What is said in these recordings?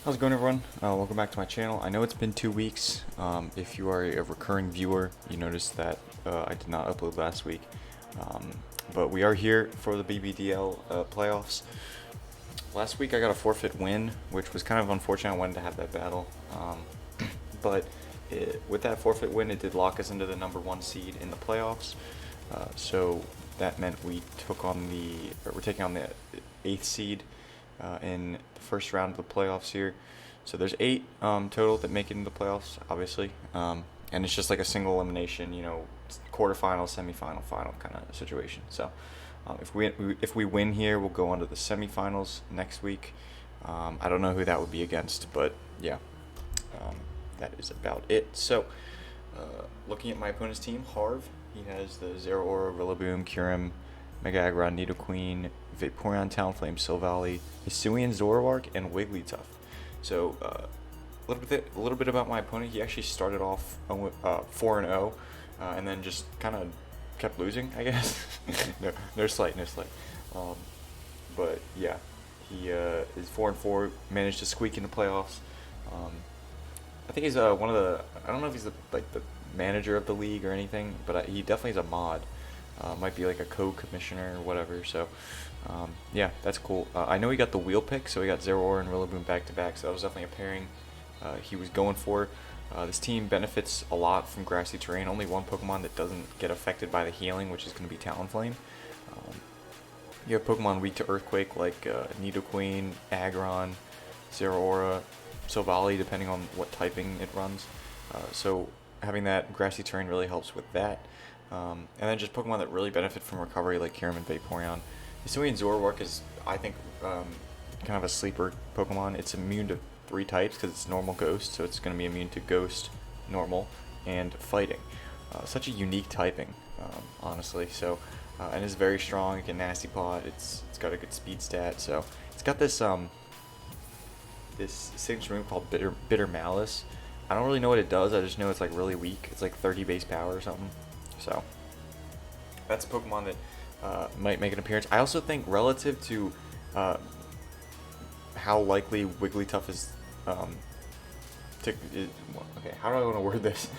How's it going, everyone? Welcome back to my channel. I know it's been 2 weeks. If you are a recurring viewer, you noticed that I did not upload last week. Um, but we are here for the BBDL playoffs. Last week I got a forfeit win, which was kind of unfortunate. I wanted to have that battle. But with that forfeit win, it did lock us into the #1 seed in the playoffs. So that meant we're taking on the 8th seed in the first round of the playoffs here. So there's 8 total that make it into the playoffs, obviously, and it's just like a single elimination, quarterfinal, semifinal, final kind of situation. So if we win here, we'll go on to the semifinals next week. I don't know who that would be against, but yeah, that is about it. So looking at my opponent's team, Harv, he has the Zero Aura, Rillaboom, Kyurem, Mega Aggron, Nidoqueen, Vaporeon, Talonflame, Silvally, Hisuian, Zoroark, and Wigglytuff. So a little bit about my opponent. He actually started off 4-0, and then just kind of kept losing, I guess. no slight. But yeah, he is 4-4. Managed to squeak into playoffs. I think he's one of the. I don't know if he's the manager of the league or anything, but he definitely is a mod. Might be like a co-commissioner or whatever. So yeah, that's cool. I know he got the wheel pick, so he got Zero Aura and Rillaboom back to back. So that was definitely a pairing he was going for. This team benefits a lot from grassy terrain. Only one Pokemon that doesn't get affected by the healing, which is going to be Talonflame. You have Pokemon weak to Earthquake like Nidoqueen, Aggron, Zero Aura, Silvally, depending on what typing it runs. So having that grassy terrain really helps with that. And then just Pokemon that really benefit from recovery like Kyurem and Vaporeon. Hisuian Zoroark is, I think, kind of a sleeper Pokemon. It's immune to 3 types because it's normal ghost, so it's going to be immune to ghost, normal, and fighting. Such a unique typing, honestly. So, and it's very strong. It can nasty pot. It's got a good speed stat. So it's got this this signature move called Bitter Malice. I don't really know what it does. I just know it's like really weak. It's like 30 base power or something. So that's a Pokemon that might make an appearance. I also think relative to how likely Wigglytuff is okay, how do I want to word this?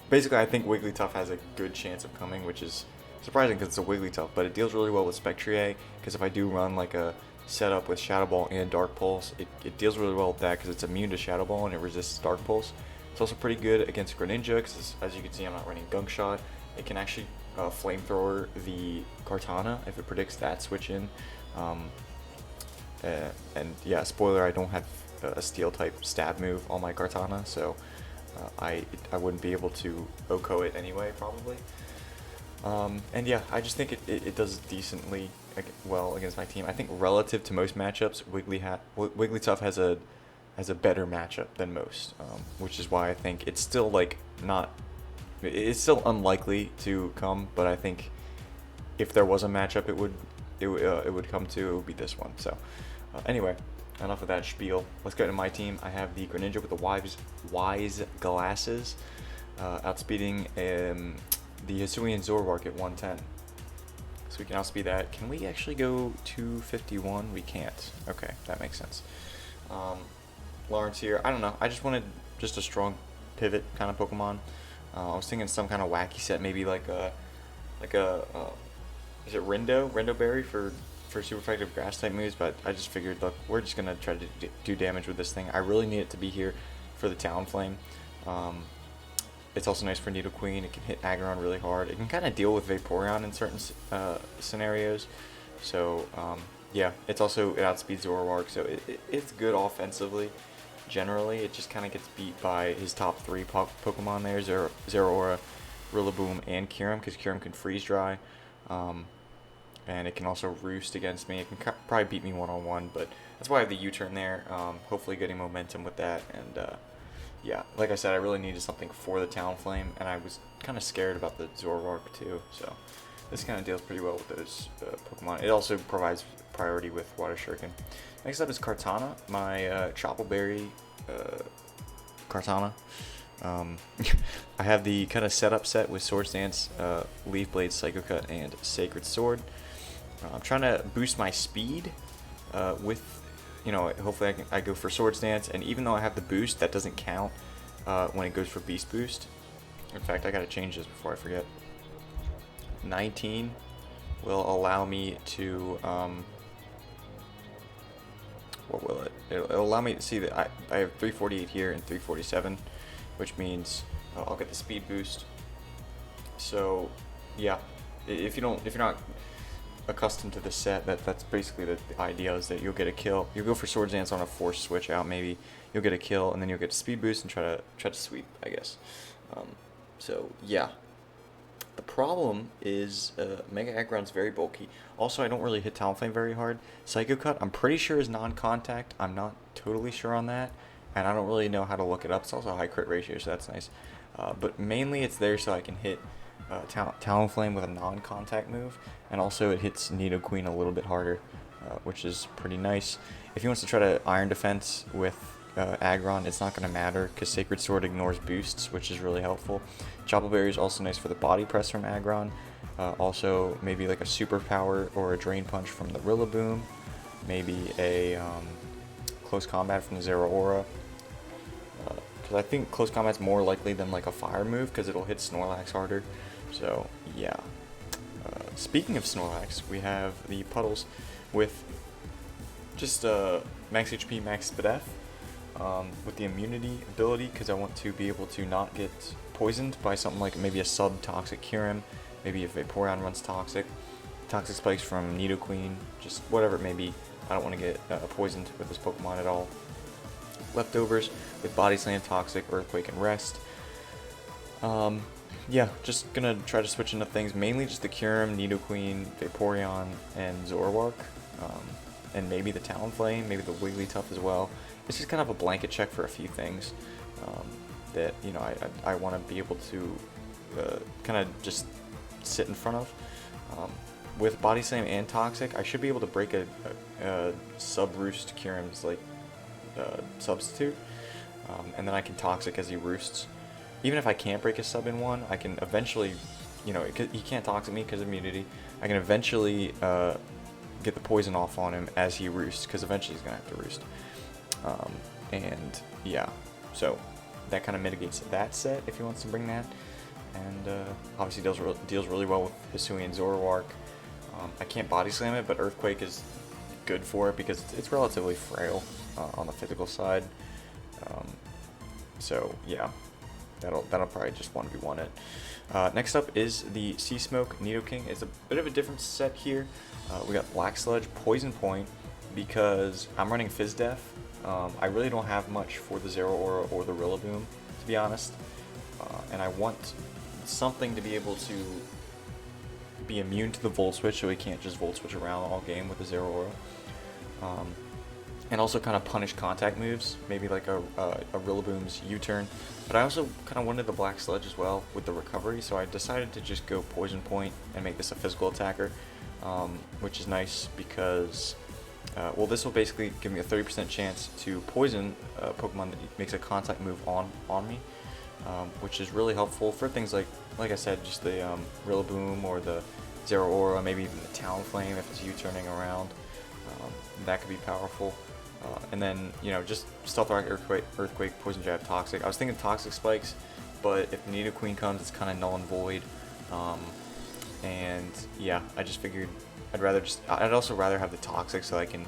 Basically, I think Wigglytuff has a good chance of coming, which is surprising because it's a Wigglytuff, but it deals really well with Spectrier, because if I do run like a setup with Shadow Ball and Dark Pulse, it deals really well with that because it's immune to Shadow Ball and it resists Dark Pulse. It's also pretty good against Greninja because, as you can see, I'm not running Gunk Shot. It can actually Flamethrower the Kartana if it predicts that switch in. And yeah, spoiler, I don't have a Steel type stab move on my Kartana, so I wouldn't be able to OHKO it anyway, probably. And yeah, I just think it does decently well against my team. I think relative to most matchups, Wigglytuff has a better matchup than most, which is why I think it's still it's still unlikely to come, but I think if there was a matchup it would come to, it would be this one. So anyway, enough of that spiel. Let's get into my team. I have the Greninja with the Wise Glasses, outspeeding the Hisuian Zoroark at 110. So we can outspeed that. Can we actually go 251? We can't. Okay, that makes sense. Lawrence here. I don't know. I just wanted just a strong pivot kind of Pokemon. I was thinking some kind of wacky set, maybe like a is it Rindo Berry for super effective grass type moves, but I just figured, look, we're just gonna try to do damage with this thing. I really need it to be here for the Talonflame. It's also nice for Nidoqueen. It can hit Aggron really hard. It can kind of deal with Vaporeon in certain scenarios. So yeah, it outspeeds Zoroark, so it's good offensively. Generally, it just kind of gets beat by his top 3 Pokemon there, Zero Aura, Rillaboom, and Kyurem, because Kyurem can freeze dry. And it can also roost against me. It can probably beat me one-on-one, but that's why I have the U-turn there. Hopefully getting momentum with that. And yeah, like I said, I really needed something for the Talonflame, and I was kind of scared about the Zoroark too. So this kind of deals pretty well with those Pokemon. It also provides priority with Water Shuriken. Next up is Kartana, my Chople Berry Kartana. I have the kind of setup set with Swords Dance, Leaf Blade, Psycho Cut, and Sacred Sword. I'm trying to boost my speed with you know, hopefully I go for Swords Dance, and even though I have the boost, that doesn't count when it goes for Beast Boost. In fact, I gotta change this before I forget. 19 will allow me to, what will it? It'll allow me to see that I have 348 here and 347, which means I'll get the speed boost. So, yeah, if you're not accustomed to the set, that's basically the idea, is that you'll get a kill. You'll go for Swords Dance on a force switch out, maybe you'll get a kill, and then you'll get a speed boost and try to sweep, I guess. So yeah. The problem is Mega Aggron's very bulky. Also, I don't really hit Talonflame very hard. Psycho Cut, I'm pretty sure is non-contact. I'm not totally sure on that, and I don't really know how to look it up. It's also a high crit ratio, so that's nice. But mainly it's there so I can hit Talonflame with a non-contact move, and also it hits Nidoqueen a little bit harder, which is pretty nice. If he wants to try to Iron Defense with Aggron, it's not going to matter because Sacred Sword ignores boosts, which is really helpful. Chople Berry is also nice for the body press from Aggron. Also, maybe like a Superpower or a Drain Punch from the Rillaboom. Maybe a Close Combat from the Zeraora. Because I think Close Combat's more likely than like a Fire move because it'll hit Snorlax harder. So, yeah. Speaking of Snorlax, we have the Puddles with just max HP, max Spadef. With the immunity ability, because I want to be able to not get poisoned by something like maybe a sub-toxic Kyurem, maybe if Vaporeon runs toxic spikes from Nidoqueen, just whatever it may be. I don't want to get poisoned with this Pokemon at all. Leftovers with Body Slam, Toxic, Earthquake, and Rest. Yeah, just gonna try to switch into things, mainly just the Kyurem, Nidoqueen, Vaporeon, and Zoroark, and maybe the Talonflame, maybe the Wigglytuff as well. It's just kind of a blanket check for a few things that, you know, I want to be able to kind of just sit in front of. With Body Slam and Toxic, I should be able to break a sub-roost Kyurem's like substitute, and then I can Toxic as he roosts. Even if I can't break a sub in one, I can eventually, you know, he can't Toxic me because of immunity. I can eventually get the poison off on him as he roosts, because eventually he's gonna have to roost. And yeah, so that kind of mitigates that set if he wants to bring that, and obviously deals really well with Hisuian Zoroark. I can't Body Slam it, but Earthquake is good for it because it's relatively frail on the physical side. So yeah, that'll probably just 1v1 it. Next up is the Sea Smoke Nidoking. It's a bit of a different set here. We got Black Sludge, Poison Point, because I'm running Fizz Def. I really don't have much for the Zeraora or the Rillaboom, to be honest, and I want something to be able to be immune to the Volt Switch, so we can't just Volt Switch around all game with the Zeraora, and also kind of punish contact moves, maybe like a Rillaboom's U-turn. But I also kind of wanted the Black Sludge as well with the recovery, so I decided to just go Poison Point and make this a physical attacker, which is nice because well, this will basically give me a 30% chance to poison a Pokemon that makes a contact move on me, which is really helpful for things like I said, just the Rillaboom or the Zeraora, maybe even the Talonflame if it's U-turning around. That could be powerful. And then, you know, just Stealth Rock, Earthquake, Poison Jab, Toxic. I was thinking Toxic Spikes, but if the Nidoqueen comes, it's kind of null and void. And yeah, I just figured I'd also rather have the Toxic so I can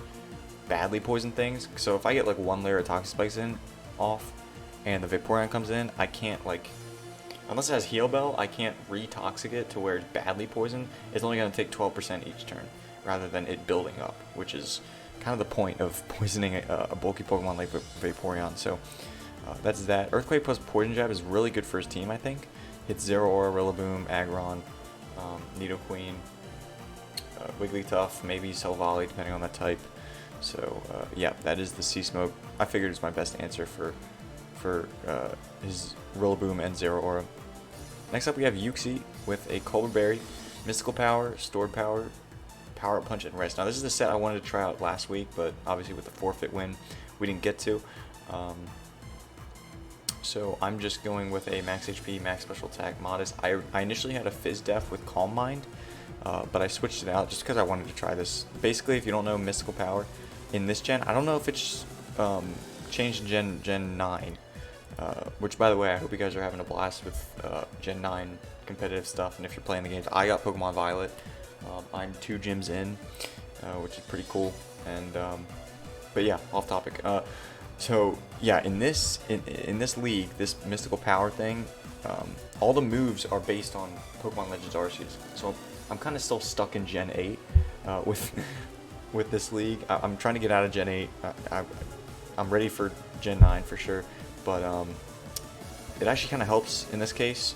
badly poison things. So if I get like one layer of Toxic Spikes off, and the Vaporeon comes in, I can't, like, unless it has Heal Bell, I can't re-Toxic it to where it's badly poisoned. It's only going to take 12% each turn, rather than it building up, which is kind of the point of poisoning a bulky Pokemon like Vaporeon. So that's that. Earthquake plus Poison Jab is really good for his team, I think. Hits Zeraora, Rillaboom, Aggron, Nidoqueen, Wigglytuff, maybe Silvally, depending on the type. So yeah, that is the Sea Smoke. I figured it's my best answer for his Rillaboom and Zeraora. Next up we have Uxie with a Colbur Berry, Mystical Power, Stored Power, Power Up Punch, and Rest. Now this is the set I wanted to try out last week, but obviously with the forfeit win we didn't get to. So I'm just going with a max HP, max special attack, modest. I initially had a Fizz Def with Calm Mind, but I switched it out just because I wanted to try this. Basically, if you don't know Mystical Power, in this gen. I don't know if it's changed in Gen 9, which, by the way, I hope you guys are having a blast with Gen 9 competitive stuff. And if you're playing the games, I got Pokemon Violet. I'm 2 gyms in, which is pretty cool. And but yeah, off topic. So yeah, in this league, this mystical power thing, all the moves are based on Pokemon Legends Arceus. So I'm kind of still stuck in Gen 8 with this league. I'm trying to get out of Gen 8. I'm ready for Gen 9 for sure, but it actually kind of helps in this case.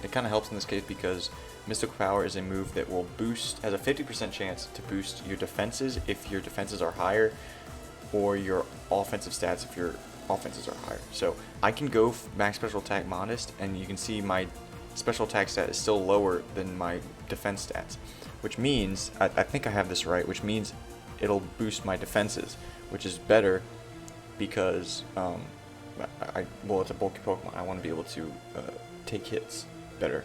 It kind of helps in this case because Mystical Power is a move that will boost, has a 50% chance to boost your defenses if your defenses are higher, or your offensive stats if your offenses are higher. So I can go max special attack modest, and you can see my special attack stat is still lower than my defense stats, which means, I think I have this right, which means it'll boost my defenses, which is better because, well, it's a bulky Pokemon. I want to be able to take hits better.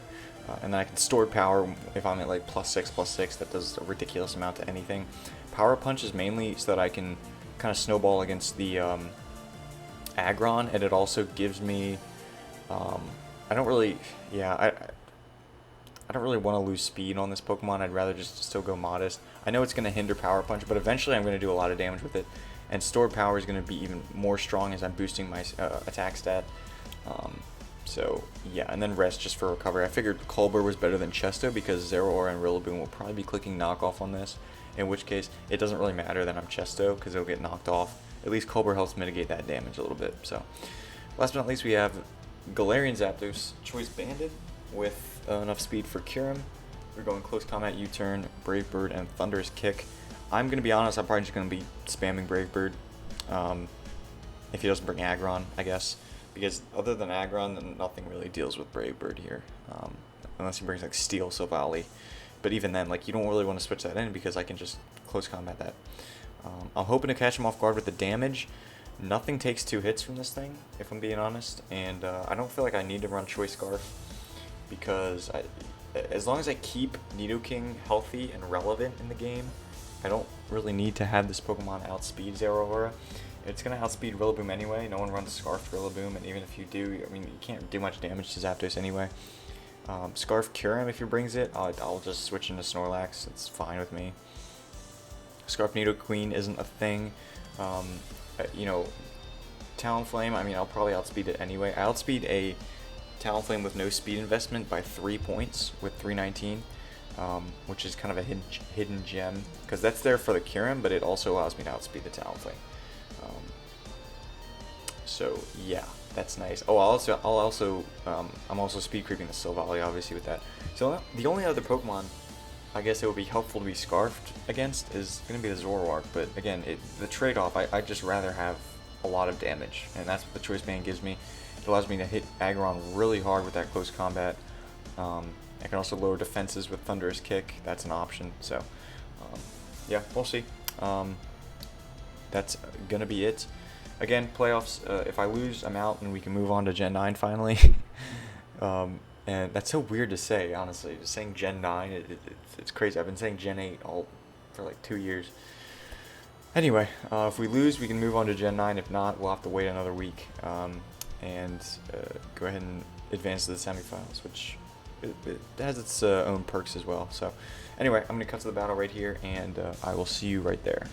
And then I can store power if I'm at like +6/+6. That does a ridiculous amount to anything. Power Punch is mainly so that I can kind of snowball against the Aggron, and it also gives me, I don't really want to lose speed on this Pokemon. I'd rather just still go modest. I know it's going to hinder Power Punch, but eventually I'm going to do a lot of damage with it, and Stored Power is going to be even more strong as I'm boosting my attack stat. So yeah, and then Rest just for recovery. I figured Colbur was better than Chesto because Zeraora and Rillaboom will probably be clicking knockoff on this, in which case it doesn't really matter that I'm Chesto because it'll get knocked off. At least Colbur helps mitigate that damage a little bit. So last but not least, we have Galarian Zapdos, Choice Banded with enough speed for Kyurem. We're going Close Combat, U-Turn, Brave Bird, and Thunderous Kick. I'm going to be honest, I'm probably just going to be spamming Brave Bird if he doesn't bring Aggron, I guess. Because other than Aggron, then nothing really deals with Brave Bird here. Unless he brings like Steel Silvally. But even then, like, you don't really want to switch that in because I can just Close Combat that. I'm hoping to catch him off guard with the damage. Nothing takes 2 hits from this thing, if I'm being honest. And I don't feel like I need to run Choice Scarf. Because as long as I keep Nidoking healthy and relevant in the game, I don't really need to have this Pokemon outspeed Zeraora. It's going to outspeed Rillaboom anyway. No one runs Scarf Rillaboom, and even if you do, I mean, you can't do much damage to Zapdos anyway. Scarf Kyurem, if he brings it, I'll just switch into Snorlax. It's fine with me. Scarf Nidoqueen isn't a thing. You know, Talonflame, I mean, I'll probably outspeed it anyway. I outspeed a Talonflame with no speed investment by 3 points with 319, which is kind of a hidden gem, because that's there for the Kyurem, but it also allows me to outspeed the Talonflame. So yeah, that's nice. Oh, I'm also speed creeping the Silvally, obviously, with that. So the only other Pokemon I guess it would be helpful to be Scarfed against is going to be the Zoroark, but again, the trade-off, I'd just rather have a lot of damage, and that's what the Choice Band gives me. It allows me to hit Aggron really hard with that Close Combat. I can also lower defenses with Thunderous Kick. That's an option. So yeah, we'll see. That's gonna be it. Again, playoffs, if I lose, I'm out, and we can move on to Gen 9 finally. And that's so weird to say, honestly. Just saying Gen 9, it's crazy. I've been saying Gen 8 for like 2 years. Anyway, if we lose, we can move on to Gen 9. If not, we'll have to wait another week and go ahead and advance to the semifinals, which it has its own perks as well. So anyway, I'm going to cut to the battle right here, and I will see you right there.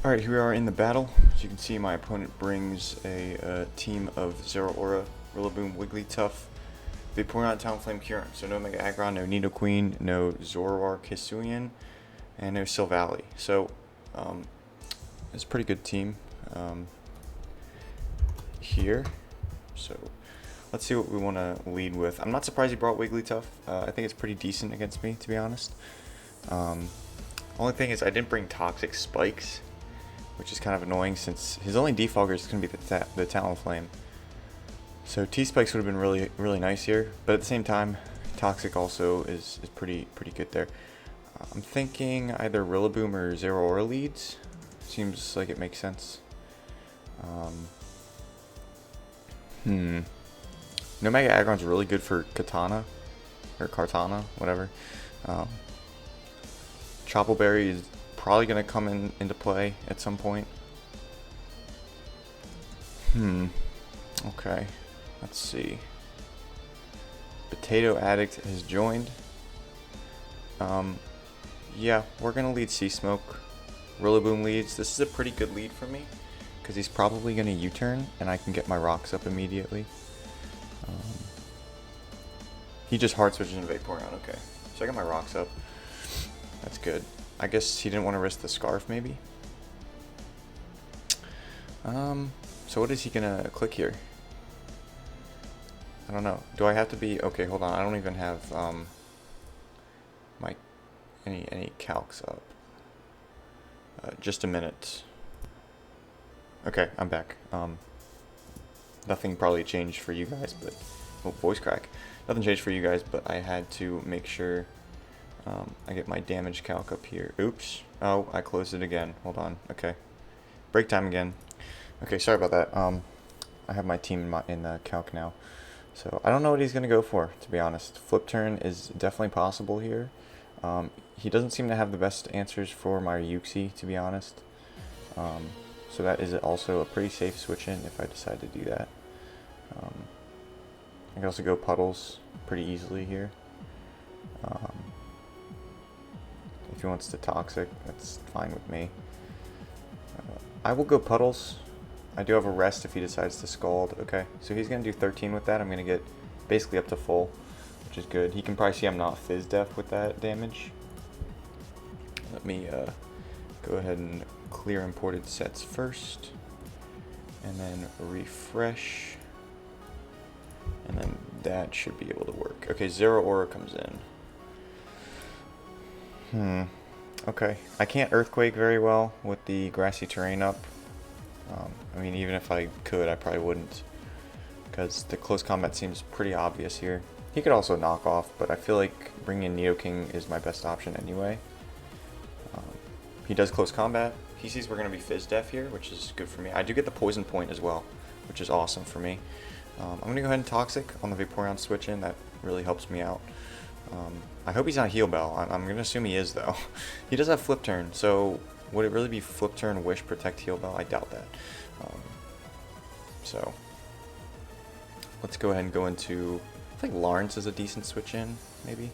Alright, here we are in the battle. As you can see, my opponent brings a team of Zeraora, Rillaboom, Wigglytuff, Vaporeon, Talonflame, Kyurem. So no Mega Aggron, no Nidoqueen, no Zoroark, Hisuian, and no Silvally. So it's a pretty good team here. So let's see what we want to lead with. I'm not surprised he brought Wigglytuff. I think it's pretty decent against me, to be honest. Only thing is I didn't bring Toxic Spikes, which is kind of annoying since his only defogger is going to be the Talonflame. So T-Spikes would have been really nice here, but at the same time, Toxic also is pretty good there. I'm thinking either Rillaboom or Zeraora leads. Seems like it makes sense. No Mega Aggron's really good for Katana, or Kartana, whatever. Choppleberry is probably going to come into play at some point. Okay. Let's see. Potato Addict has joined. Yeah, we're going to lead Sea Smoke. Rillaboom leads. This is a pretty good lead for me, because he's probably going to U-turn, and I can get my rocks up immediately. He just hard switches into Vaporeon. Okay. So I got my rocks up. That's good. I guess he didn't want to risk the Scarf, maybe? So what is he going to click here? I don't know. Do I have to be... Okay, hold on. I don't even have my any calcs up. Just a minute. Okay, I'm back. Nothing probably changed for you guys, but... Oh, voice crack. Nothing changed for you guys, but I had to make sure I get my damage calc up here. Oops. Oh, I closed it again. Hold on. Okay. Break time again. Okay, sorry about that. I have my team in the calc now. So I don't know what he's going to go for, to be honest. Flip turn is definitely possible here. He doesn't seem to have the best answers for my Uxie, to be honest. So that is also a pretty safe switch in if I decide to do that. I can also go Puddles pretty easily here. If he wants to Toxic, that's fine with me. I will go Puddles. I do have a rest if he decides to Scald. Okay, so he's going to do 13 with that. I'm going to get basically up to full, which is good. He can probably see I'm not Fizz Def with that damage. Let me go ahead and clear imported sets first. And then refresh. And then that should be able to work. Okay, Zero Aura comes in. Okay, I can't Earthquake very well with the grassy terrain up. I mean, even if I could, I probably wouldn't, because the close combat seems pretty obvious here. He could also knock off, but I feel like bringing in Nidoking is my best option anyway. He does close combat. He sees we're going to be Fizz Def here, which is good for me. I do get the Poison Point as well, which is awesome for me. I'm going to go ahead and Toxic on the Vaporeon switch in. That really helps me out. I hope he's not Heal Bell. I'm going to assume he is, though. He does have Flip Turn, so would it really be Flip Turn, Wish, Protect, Heal Bell? I doubt that. So let's go ahead and go into... I think Lawrence is a decent switch in, maybe.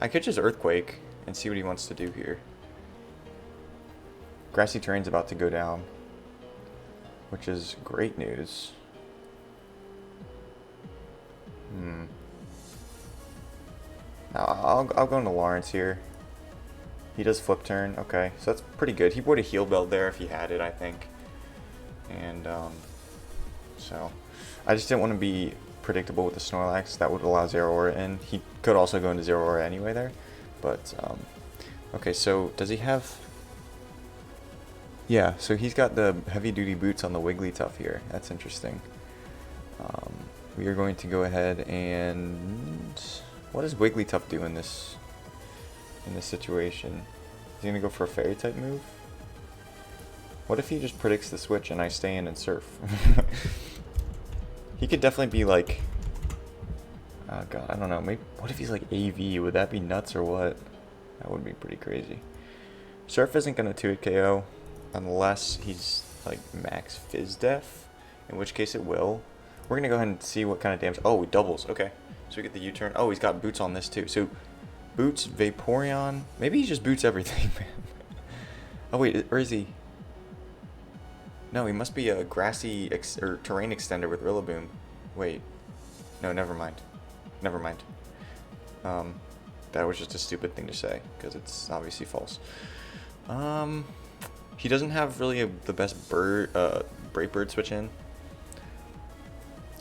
I could just Earthquake and see what he wants to do here. Grassy Terrain's about to go down, which is great news. Now, I'll go into Lawrence here. He does Flip Turn. Okay, so that's pretty good. He would have Heal Bell there if he had it, I think. And so I just didn't want to be predictable with the Snorlax. That would allow Zero Aura in. He could also go into Zero Aura anyway there. But okay, so does he have... Yeah, so he's got the heavy duty boots on the Wigglytuff here. That's interesting. We are going to go ahead and... What does Wigglytuff do in this situation? Is he gonna go for a Fairy type move? What if he just predicts the switch and I stay in and surf? He could definitely be like... Oh god, I don't know. Maybe, what if he's like AV? Would that be nuts or what? That would be pretty crazy. Surf isn't gonna 2-hit KO unless he's like max Fizz Def, in which case it will. We're gonna go ahead and see what kind of damage... Oh, he doubles. Okay. So we get the U-turn. Oh, he's got boots on this too. So boots, Vaporeon. Maybe he just boots everything, man. Oh wait, or is he? No, he must be a grassy or terrain extender with Rillaboom. Wait. No, never mind. Never mind. That was just a stupid thing to say because it's obviously false. He doesn't have really the best Brave Bird switch in.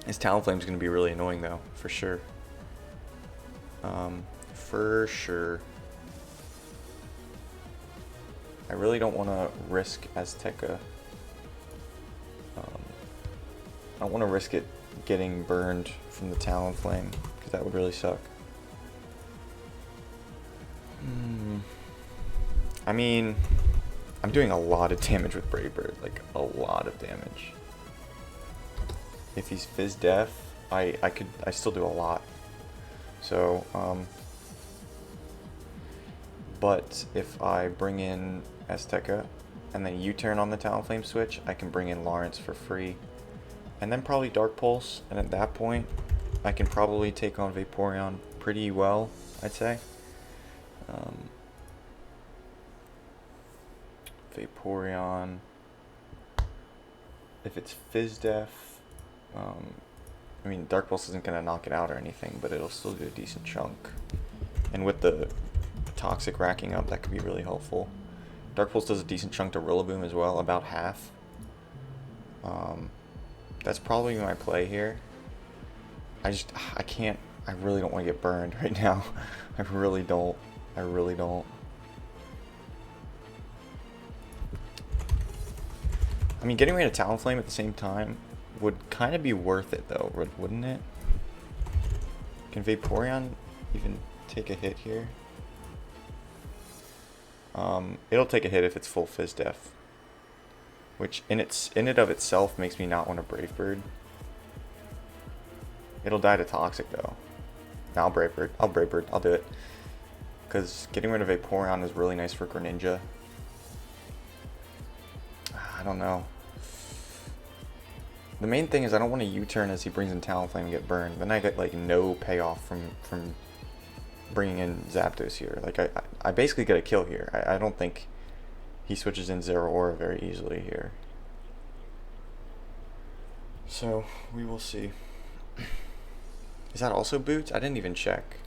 His Talonflame is going to be really annoying though, for sure. For sure. I really don't want to risk Azteca. I don't want to risk it getting burned from the Talonflame, because that would really suck. I mean, I'm doing a lot of damage with Brave Bird, like a lot of damage. If he's Fizz Def, I still do a lot. So, But if I bring in Azteca and then U-turn on the Talonflame switch, I can bring in Lawrence for free. And then probably Dark Pulse, and at that point, I can probably take on Vaporeon pretty well, I'd say. Vaporeon, if it's Fizz Def, I mean, Dark Pulse isn't going to knock it out or anything, but it'll still do a decent chunk. And with the Toxic racking up, that could be really helpful. Dark Pulse does a decent chunk to Rillaboom as well, about half. That's probably my play here. I can't, I really don't want to get burned right now. I really don't. I mean, getting rid of Talonflame at the same time would kind of be worth it, though, wouldn't it? Can Vaporeon even take a hit here? It'll take a hit if it's full Fizz Def, which in it of itself makes me not want to Brave Bird. It'll die to Toxic though. No, I'll Brave Bird. I'll do it. Because getting rid of Vaporeon is really nice for Greninja. I don't know. The main thing is I don't want to U-turn as he brings in Talonflame and get burned. Then I get like no payoff from bringing in Zapdos here. Like I basically get a kill here. I don't think he switches in Zero Aura very easily here. So we will see. Is that also Boots? I didn't even check.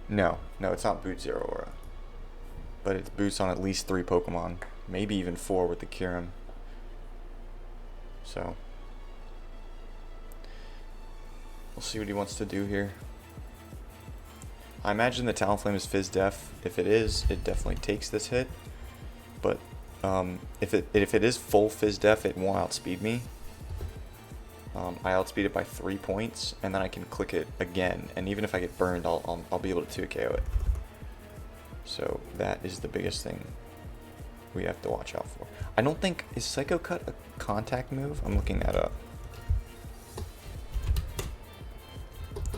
No, it's not Boots Zero Aura. But it's Boots on at least 3 Pokemon. Maybe even 4 with the Kyurem. So we'll see what he wants to do here. I imagine the Talonflame is Fizz Def. If it is, it definitely takes this hit. But if it is full Fizz Def, it won't outspeed me. I outspeed it by 3 points, and then I can click it again. And even if I get burned, I'll be able to 2KO it. So that is the biggest thing we have to watch out for. I don't think, is Psycho Cut a contact move? I'm looking that up.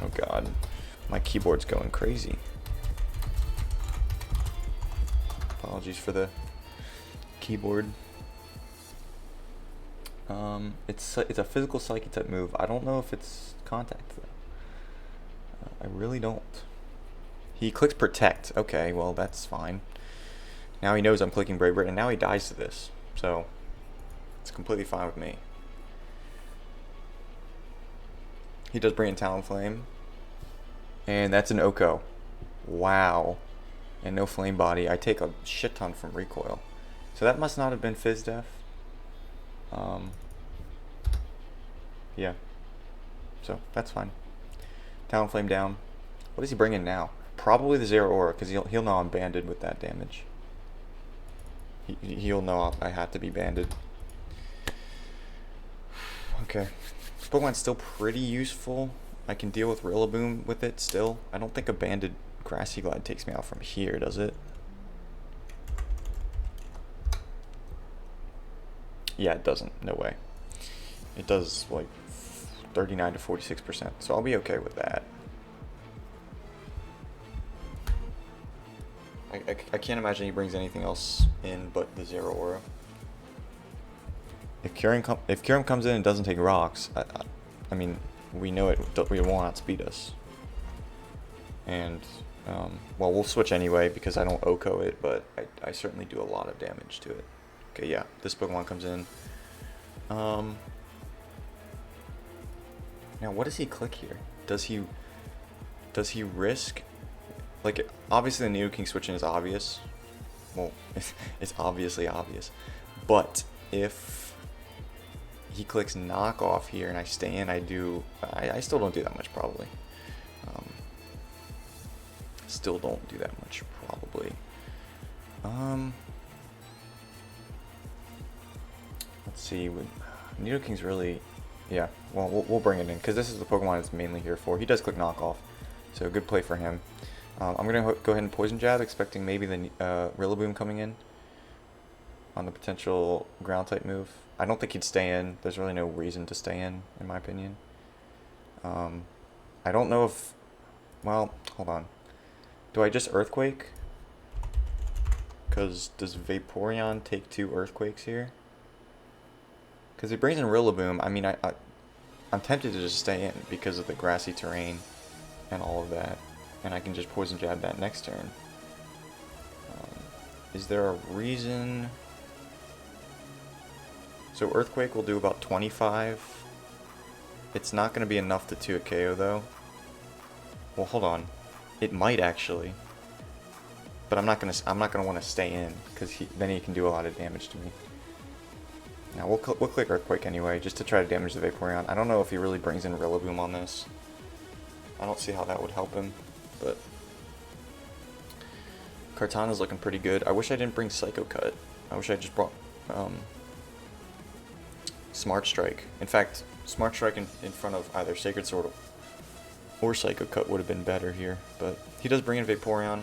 Oh god, my keyboard's going crazy. Apologies for the keyboard. It's a physical Psychic type move. I don't know if it's contact though. I really don't. He clicks Protect. Okay, well that's fine. Now he knows I'm clicking Brave Bird, and now he dies to this. So it's completely fine with me. He does bring in Talonflame. And that's an Oko. Wow. And no Flame Body. I take a shit ton from Recoil. So that must not have been Fizz Def. Yeah. So that's fine. Talonflame down. What does he bring in now? Probably the Zero Aura, because he'll know I'm banded with that damage. He'll know I had to be banded. Okay. This Pokemon's still pretty useful. I can deal with Rillaboom with it still. I don't think a banded Grassy Glide takes me out from here, does it? Yeah, it doesn't. No way. It does like 39 to 46%, so I'll be okay with that. I can't imagine he brings anything else in but the Zero Aura. If Kyurem comes in and doesn't take rocks, I mean, we know it won't outspeed us. And well, we'll switch anyway because I don't Oko it, but I certainly do a lot of damage to it. Okay, yeah, this Pokemon comes in. Now, what does he click here? Does he risk? Like, obviously the Nidoking switching is obvious. Well, it's obviously obvious. But if he clicks Knockoff here and I stay in, I still don't do that much probably. Still don't do that much probably. Let's see. Nidoking's really, yeah. Well, we'll bring it in because this is the Pokemon it's mainly here for. He does click Knockoff, so good play for him. I'm gonna go ahead and Poison Jab, expecting maybe the Rillaboom coming in on the potential Ground type move. I don't think he'd stay in. There's really no reason to stay in my opinion. I don't know if, well, hold on. Do I just Earthquake? Because does Vaporeon take 2 Earthquakes here? Because he brings in Rillaboom. I mean, I'm tempted to just stay in because of the grassy terrain and all of that. And I can just Poison Jab that next turn. Is there a reason? So Earthquake will do about 25. It's not going to be enough to 2 a KO though. Well, hold on. It might actually. But I'm not gonna want to stay in because then he can do a lot of damage to me. Now we'll click Earthquake anyway, just to try to damage the Vaporeon. I don't know if he really brings in Rillaboom on this. I don't see how that would help him, but Kartana's looking pretty good. I wish I didn't bring Psycho Cut. I wish I just brought Smart Strike. In fact, Smart Strike in front of either Sacred Sword or Psycho Cut would have been better here. But he does bring in Vaporeon.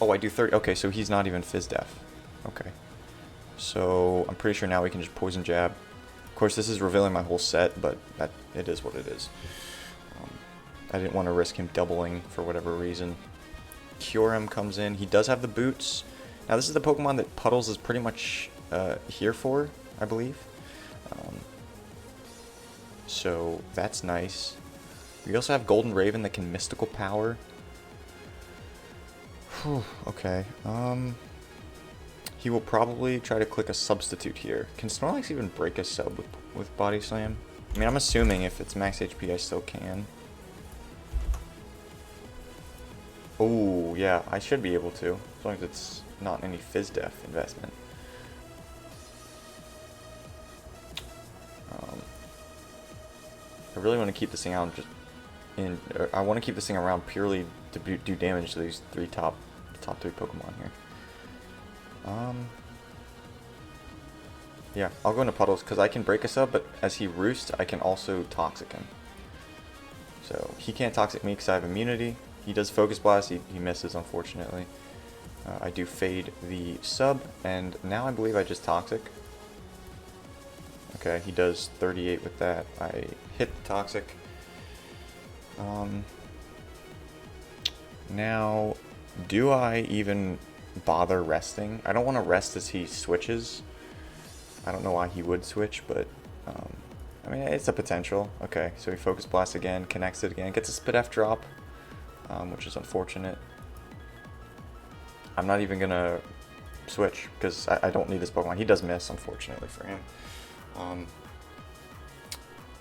Oh, I do 30. Okay, so he's not even Fizz Def. Okay. So I'm pretty sure now we can just Poison Jab. Of course, this is revealing my whole set, but it is what it is. I didn't want to risk him doubling for whatever reason. Kyurem comes in. He does have the boots. Now, this is the Pokemon that Puddles is pretty much here for, I believe. So that's nice. We also have Golden Raven that can Mystical Power. Whew, okay. He will probably try to click a substitute here. Can Snorlax even break a sub with Body Slam? I mean, I'm assuming if it's max HP, I still can. Oh, yeah, I should be able to, as long as it's not any Fizz Def investment. I really want to keep this thing out just I want to keep this thing around purely to do damage to these top 3 Pokemon here. Yeah, I'll go into Puddles because I can break a sub, but as he roosts, I can also Toxic him. So he can't Toxic me because I have immunity. He does Focus Blast, he misses unfortunately. I do fade the sub, and now I believe I just Toxic. Okay, he does 38 with that. I hit the Toxic. Now, do I even bother resting? I don't want to rest as he switches. I don't know why he would switch, but I mean, it's a potential. Okay, so he Focus Blasts again, connects it again, gets a Spit F drop, which is unfortunate. I'm not even gonna switch because I don't need this Pokemon. He does miss, unfortunately for him.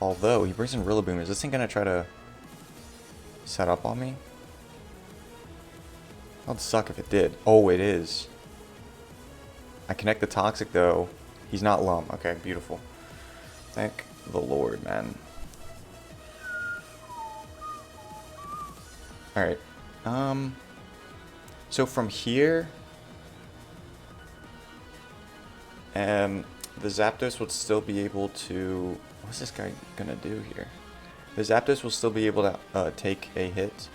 Although he brings in Rillaboom, is this thing gonna try to set up on me? That would suck if it did. Oh, it is. I connect the Toxic though. He's not Lum. Okay, beautiful. Thank the Lord, man. Alright. So from here, the Zapdos would still be able to... What's this guy gonna do here? The Zapdos will still be able to take a hit.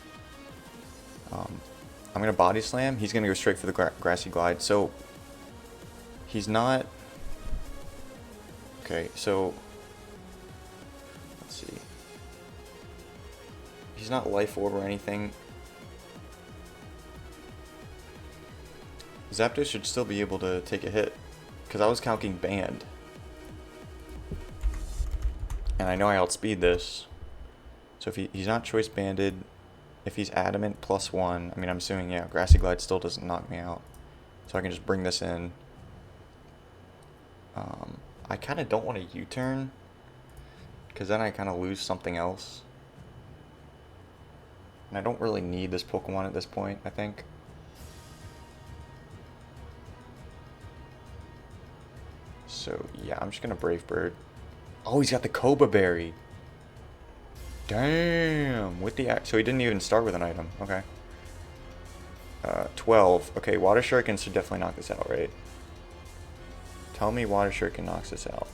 I'm gonna Body Slam. He's gonna go straight for the Grassy Glide. So he's not... Okay, so let's see. He's not Life Orb or anything. Zapdos should still be able to take a hit, because I was counting Band. And I know I outspeed this. So if he's not Choice Banded, if he's Adamant +1, I mean, I'm assuming, yeah, Grassy Glide still doesn't knock me out. So I can just bring this in. I kind of don't want to U-turn, because then I kind of lose something else. And I don't really need this Pokemon at this point, I think. So yeah, I'm just going to Brave Bird. Oh, he's got the Koba Berry. Damn. With the so he didn't even start with an item. Okay. 12. Okay, Water Shuriken should definitely knock this out, right? Tell me Water Shuriken knocks this out.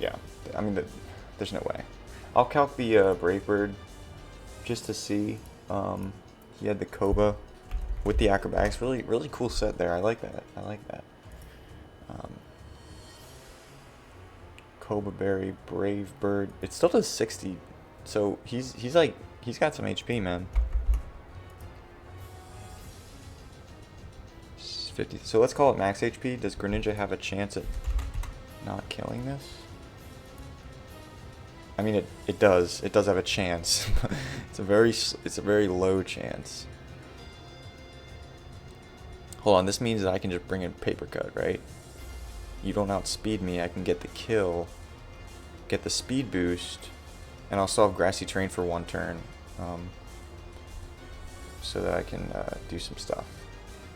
Yeah. I mean, there's no way. I'll calc the Brave Bird just to see. He had the Koba with the Acrobatics. Really, really cool set there. I like that. I like that. Koba Berry, Brave Bird. It still does 60. So he's like He's got some HP, man. 50. So let's call it max HP. Does Greninja have a chance at not killing this? I mean, it does. It does have a chance. It's a very low chance. Hold on, this means that I can just bring in Paper Cut, right? You don't outspeed me. I can get the kill, get the speed boost, and I'll still have Grassy Terrain for one turn, so that I can do some stuff.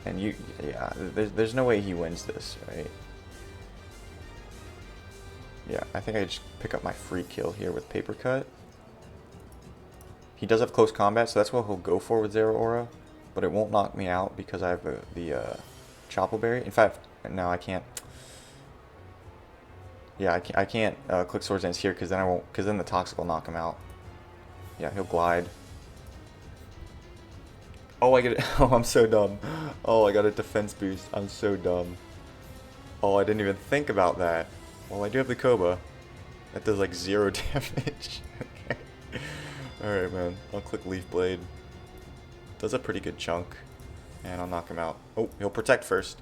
And yeah, there's no way he wins this, right? Yeah, I think I just pick up my free kill here with Paper Cut. He does have close combat, so that's what he'll go for with Zero Aura, but it won't knock me out because I have the Chople Berry. In fact, no, I can't. Yeah, I can't click Swords Dance here because then I won't. Because then the Toxic will knock him out. Yeah, he'll glide. Oh, I get it. Oh, I'm so dumb. Oh, I got a defense boost. I'm so dumb. Oh, I didn't even think about that. Well, I do have the Koba. That does like 0 damage. Okay. Alright, man. I'll click Leaf Blade. Does a pretty good chunk. And I'll knock him out. Oh, he'll protect first.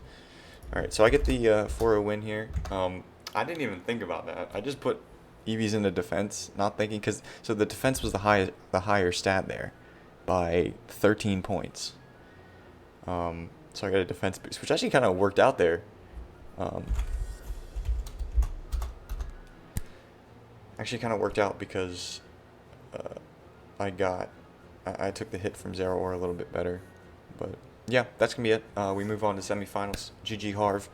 Alright, so I get the 4-0 win here. I didn't even think about that. I just put Eevees into defense, not thinking, because so the defense was the higher stat there by 13 points. So I got a defense boost, which actually kind of worked out there. Actually kind of worked out because I took the hit from Zero Aura a little bit better. But yeah, that's gonna be it. We move on to semifinals. GG Harv.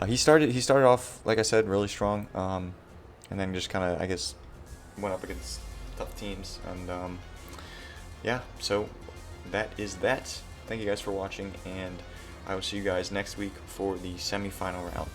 He started off, like I said, really strong, and then just kind of, I guess, went up against tough teams. And yeah, so that is that. Thank you guys for watching, and I will see you guys next week for the semifinal round.